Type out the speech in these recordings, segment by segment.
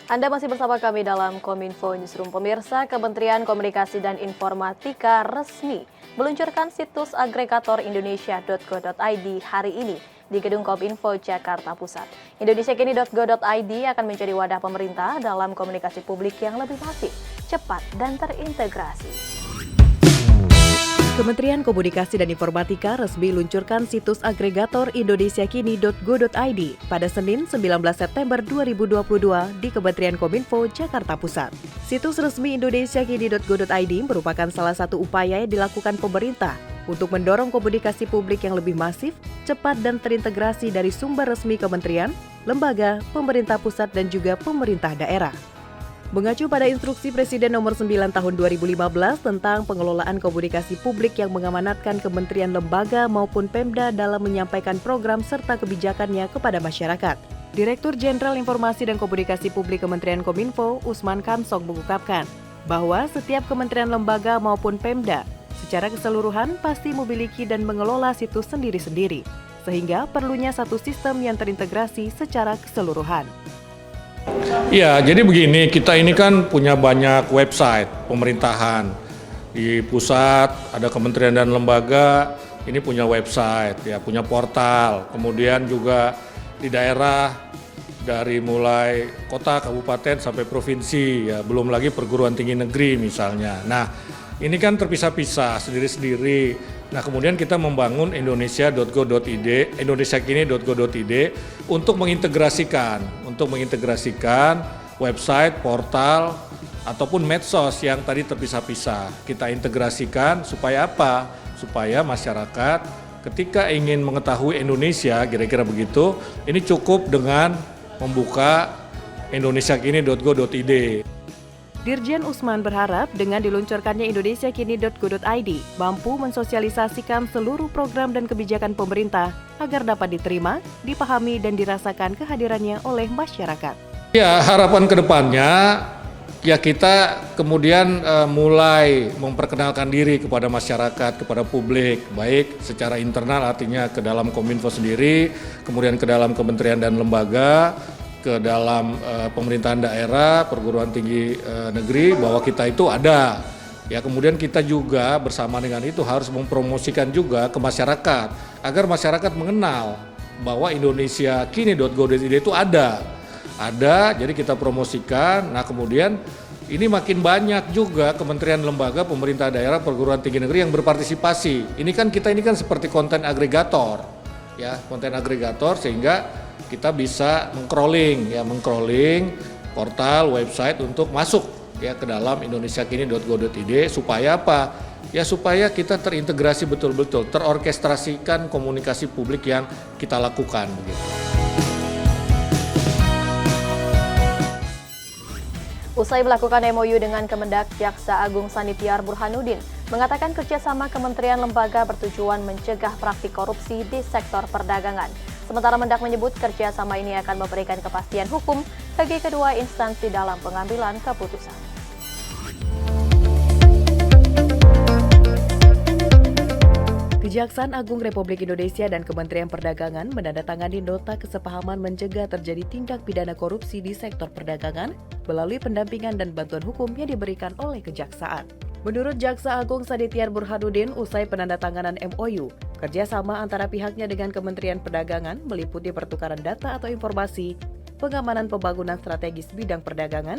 Anda masih bersama kami dalam Kominfo Newsroom. Pemirsa, Kementerian Komunikasi dan Informatika resmi meluncurkan situs agregator indonesia.go.id hari ini di Gedung Kominfo Jakarta Pusat. Indonesiakini.go.id akan menjadi wadah pemerintah dalam komunikasi publik yang lebih masif, cepat, dan terintegrasi. Kementerian Komunikasi dan Informatika resmi luncurkan situs agregator indonesiakini.go.id pada Senin 19 September 2022 di Kementerian Kominfo Jakarta Pusat. Situs resmi indonesiakini.go.id merupakan salah satu upaya yang dilakukan pemerintah untuk mendorong komunikasi publik yang lebih masif, cepat, dan terintegrasi dari sumber resmi kementerian, lembaga, pemerintah pusat, dan juga pemerintah daerah. Mengacu pada instruksi Presiden nomor 9 tahun 2015 tentang pengelolaan komunikasi publik yang mengamanatkan kementerian, lembaga maupun Pemda dalam menyampaikan program serta kebijakannya kepada masyarakat. Direktur Jenderal Informasi dan Komunikasi Publik Kementerian Kominfo, Usman Kansong, mengungkapkan bahwa setiap kementerian, lembaga maupun Pemda secara keseluruhan pasti memiliki dan mengelola situs sendiri-sendiri, sehingga perlunya satu sistem yang terintegrasi secara keseluruhan. Ya, jadi begini, kita ini kan punya banyak website pemerintahan. Di pusat ada kementerian dan lembaga, ini punya website, ya, punya portal. Kemudian juga di daerah dari mulai kota, kabupaten sampai provinsi, ya, belum lagi perguruan tinggi negeri misalnya. Nah, ini kan terpisah-pisah sendiri-sendiri. Nah, kemudian kita membangun indonesia.go.id, indonesiakini.go.id untuk mengintegrasikan website, portal, ataupun medsos yang tadi terpisah-pisah. Kita integrasikan supaya apa? Supaya masyarakat ketika ingin mengetahui Indonesia, kira-kira begitu, ini cukup dengan membuka indonesiakini.go.id. Dirjen Usman berharap dengan diluncurkannya indonesiakini.go.id mampu mensosialisasikan seluruh program dan kebijakan pemerintah agar dapat diterima, dipahami, dan dirasakan kehadirannya oleh masyarakat. Ya, harapan ke depannya ya kita kemudian mulai memperkenalkan diri kepada masyarakat, kepada publik, baik secara internal artinya ke dalam Kominfo sendiri, kemudian ke dalam kementerian dan lembaga, ke dalam pemerintahan daerah, perguruan tinggi negeri, bahwa kita itu ada. Ya, kemudian kita juga bersama dengan itu harus mempromosikan juga ke masyarakat agar masyarakat mengenal bahwa indonesiakini.go.id itu ada. Jadi kita promosikan. Nah, kemudian ini makin banyak juga kementerian, lembaga, pemerintah daerah, perguruan tinggi negeri yang berpartisipasi. Kita ini kan seperti konten agregator. Ya, konten agregator sehingga kita bisa mengcrawling portal, website untuk masuk ya ke dalam indonesiakini.go.id supaya apa? Ya supaya kita terintegrasi betul-betul, terorkestrasikan komunikasi publik yang kita lakukan begitu. Usai melakukan MOU dengan Kemendak, Jaksa Agung Sanitiar Burhanuddin mengatakan kerjasama kementerian lembaga bertujuan mencegah praktik korupsi di sektor perdagangan. Sementara Mendak menyebut kerjasama ini akan memberikan kepastian hukum bagi kedua instansi dalam pengambilan keputusan. Kejaksaan Agung Republik Indonesia dan Kementerian Perdagangan menandatangani nota kesepahaman mencegah terjadi tindak pidana korupsi di sektor perdagangan melalui pendampingan dan bantuan hukum yang diberikan oleh Kejaksaan. Menurut Jaksa Agung Sanitiar Burhanuddin, usai penandatanganan MOU, kerjasama antara pihaknya dengan Kementerian Perdagangan meliputi pertukaran data atau informasi, pengamanan pembangunan strategis bidang perdagangan,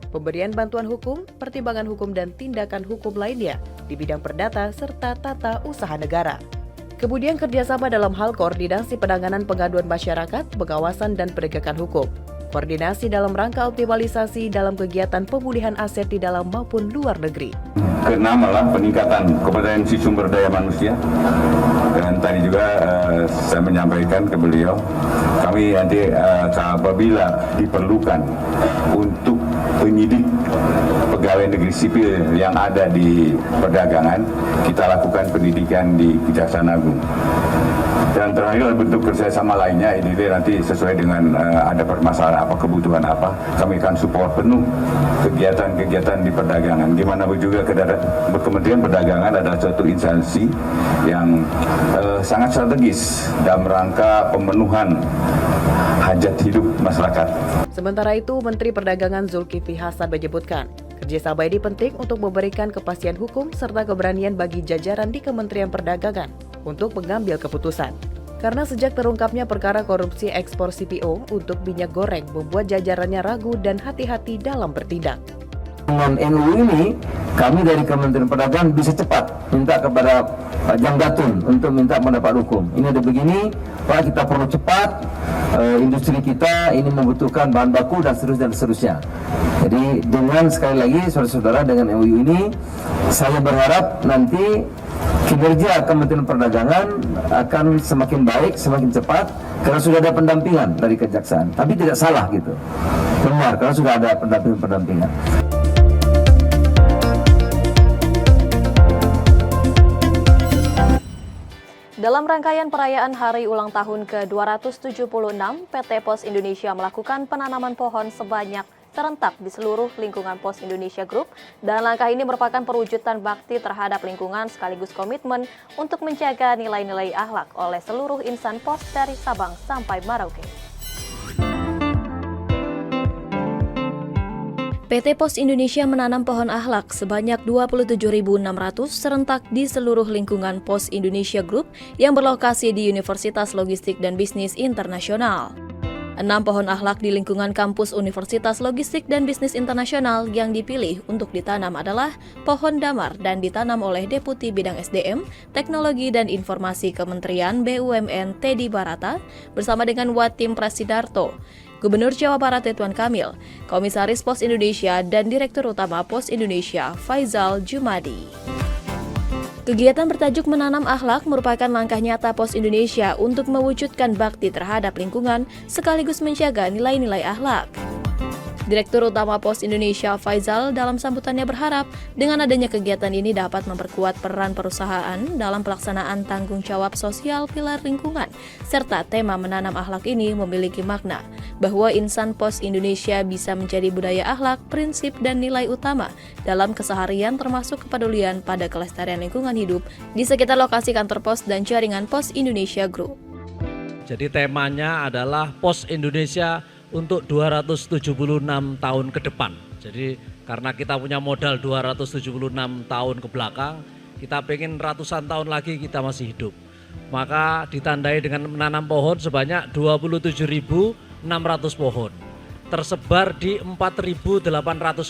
pemberian bantuan hukum, pertimbangan hukum dan tindakan hukum lainnya di bidang perdata serta tata usaha negara. Kemudian kerjasama dalam hal koordinasi penanganan pengaduan masyarakat, pengawasan dan penegakan hukum. Koordinasi dalam rangka optimalisasi dalam kegiatan pemulihan aset di dalam maupun luar negeri. Keenam adalah peningkatan kompetensi sumber daya manusia. Dan tadi juga saya menyampaikan ke beliau, kami nanti apabila diperlukan untuk penyidik pegawai negeri sipil yang ada di perdagangan, kita lakukan pendidikan di Kejaksaan Agung. Dan terakhir bentuk kerjasama lainnya ini nanti sesuai dengan ada permasalahan apa, kebutuhan apa, kami akan support penuh kegiatan-kegiatan di perdagangan. Gimana juga Kementerian Perdagangan adalah suatu instansi yang sangat strategis dalam rangka pemenuhan hajat hidup masyarakat. Sementara itu, Menteri Perdagangan Zulkifli Hasan menyebutkan, kerjasama ini penting untuk memberikan kepastian hukum serta keberanian bagi jajaran di Kementerian Perdagangan untuk mengambil keputusan. Karena sejak terungkapnya perkara korupsi ekspor CPO untuk minyak goreng membuat jajarannya ragu dan hati-hati dalam bertindak. Dengan MOU ini, kami dari Kementerian Perdagangan bisa cepat minta kepada Pak Janggatun untuk minta pendapat hukum. Ini ada begini, Pak, kita perlu cepat, industri kita ini membutuhkan bahan baku dan seterusnya. Jadi dengan sekali lagi saudara-saudara dengan MOU ini, saya berharap nanti kinerja Kementerian Perdagangan akan semakin baik, semakin cepat, karena sudah ada pendampingan dari kejaksaan. Tapi tidak salah gitu, benar, karena sudah ada pendampingan. Dalam rangkaian perayaan hari ulang tahun ke-276, PT Pos Indonesia melakukan penanaman pohon sebanyak serentak di seluruh lingkungan Pos Indonesia Group, dan langkah ini merupakan perwujudan bakti terhadap lingkungan sekaligus komitmen untuk menjaga nilai-nilai akhlak oleh seluruh insan pos dari Sabang sampai Merauke. PT Pos Indonesia menanam pohon akhlak sebanyak 27.600 serentak di seluruh lingkungan Pos Indonesia Group yang berlokasi di Universitas Logistik dan Bisnis Internasional. 6 pohon akhlak di lingkungan kampus Universitas Logistik dan Bisnis Internasional yang dipilih untuk ditanam adalah pohon damar dan ditanam oleh Deputi Bidang SDM, Teknologi dan Informasi Kementerian BUMN Teddy Barata bersama dengan Watim Prasidarto, Gubernur Jawa Barat Ridwan Kamil, Komisaris Pos Indonesia dan Direktur Utama Pos Indonesia Faizal Jumadi. Kegiatan bertajuk Menanam Akhlak merupakan langkah nyata Pos Indonesia untuk mewujudkan bakti terhadap lingkungan sekaligus menjaga nilai-nilai akhlak. Direktur Utama Pos Indonesia Faizal dalam sambutannya berharap dengan adanya kegiatan ini dapat memperkuat peran perusahaan dalam pelaksanaan tanggung jawab sosial pilar lingkungan, serta tema menanam akhlak ini memiliki makna bahwa insan Pos Indonesia bisa menjadi budaya akhlak, prinsip, dan nilai utama dalam keseharian termasuk kepedulian pada kelestarian lingkungan hidup di sekitar lokasi kantor pos dan jaringan Pos Indonesia Group. Jadi temanya adalah Pos Indonesia untuk 276 tahun ke depan. Jadi karena kita punya modal 276 tahun ke belakang, kita pengen ratusan tahun lagi kita masih hidup. Maka ditandai dengan menanam pohon sebanyak 27.600 pohon. Tersebar di 4.800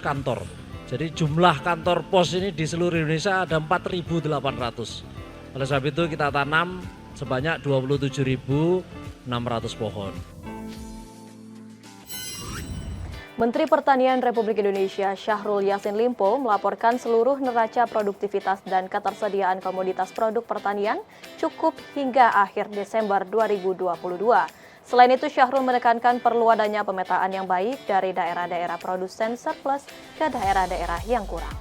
kantor. Jadi jumlah kantor pos ini di seluruh Indonesia ada 4.800. Oleh sebab itu kita tanam sebanyak 27.600 pohon. Menteri Pertanian Republik Indonesia Syahrul Yassin Limpo melaporkan seluruh neraca produktivitas dan ketersediaan komoditas produk pertanian cukup hingga akhir Desember 2022. Selain itu, Syahrul menekankan perlu adanya pemetaan yang baik dari daerah-daerah produsen surplus ke daerah-daerah yang kurang.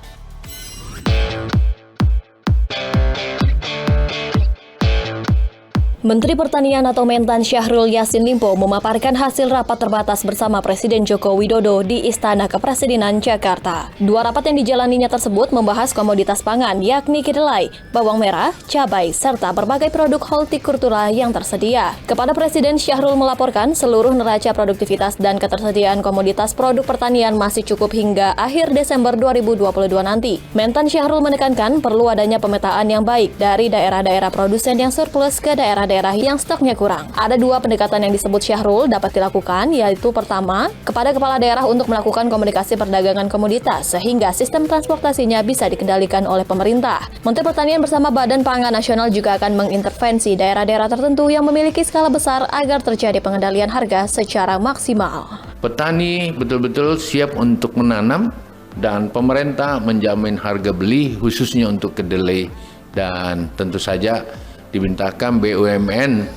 Menteri Pertanian atau Mentan Syahrul Yassin Limpo memaparkan hasil rapat terbatas bersama Presiden Joko Widodo di Istana Kepresidenan Jakarta. Dua rapat yang dijalaninya tersebut membahas komoditas pangan yakni kedelai, bawang merah, cabai, serta berbagai produk hortikultura yang tersedia. Kepada Presiden, Syahrul melaporkan seluruh neraca produktivitas dan ketersediaan komoditas produk pertanian masih cukup hingga akhir Desember 2022 nanti. Mentan Syahrul menekankan perlu adanya pemetaan yang baik dari daerah-daerah produsen yang surplus ke daerah-daerah yang stoknya kurang. Ada dua pendekatan yang disebut Syahrul dapat dilakukan, yaitu pertama, kepada kepala daerah untuk melakukan komunikasi perdagangan komoditas sehingga sistem transportasinya bisa dikendalikan oleh pemerintah. Menteri Pertanian bersama Badan Pangan Nasional juga akan mengintervensi daerah-daerah tertentu yang memiliki skala besar agar terjadi pengendalian harga secara maksimal. Petani betul-betul siap untuk menanam dan pemerintah menjamin harga beli khususnya untuk kedelai, dan tentu saja dimintakan BUMN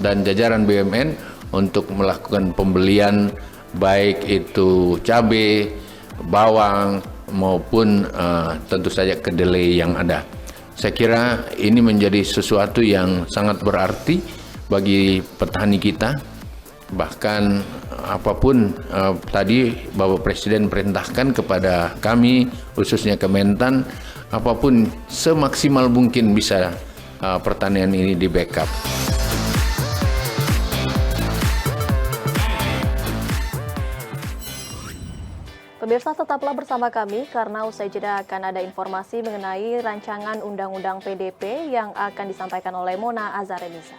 dan jajaran BUMN untuk melakukan pembelian baik itu cabai, bawang maupun tentu saja kedelai yang ada. Saya kira ini menjadi sesuatu yang sangat berarti bagi petani kita Bahkan apapun tadi Bapak Presiden perintahkan kepada kami, khususnya Kementan, apapun semaksimal mungkin bisa pertanian ini di backup. Pemirsa, tetaplah bersama kami karena usai jeda akan ada informasi mengenai rancangan Undang-Undang PDP yang akan disampaikan oleh Mona Azharenisa.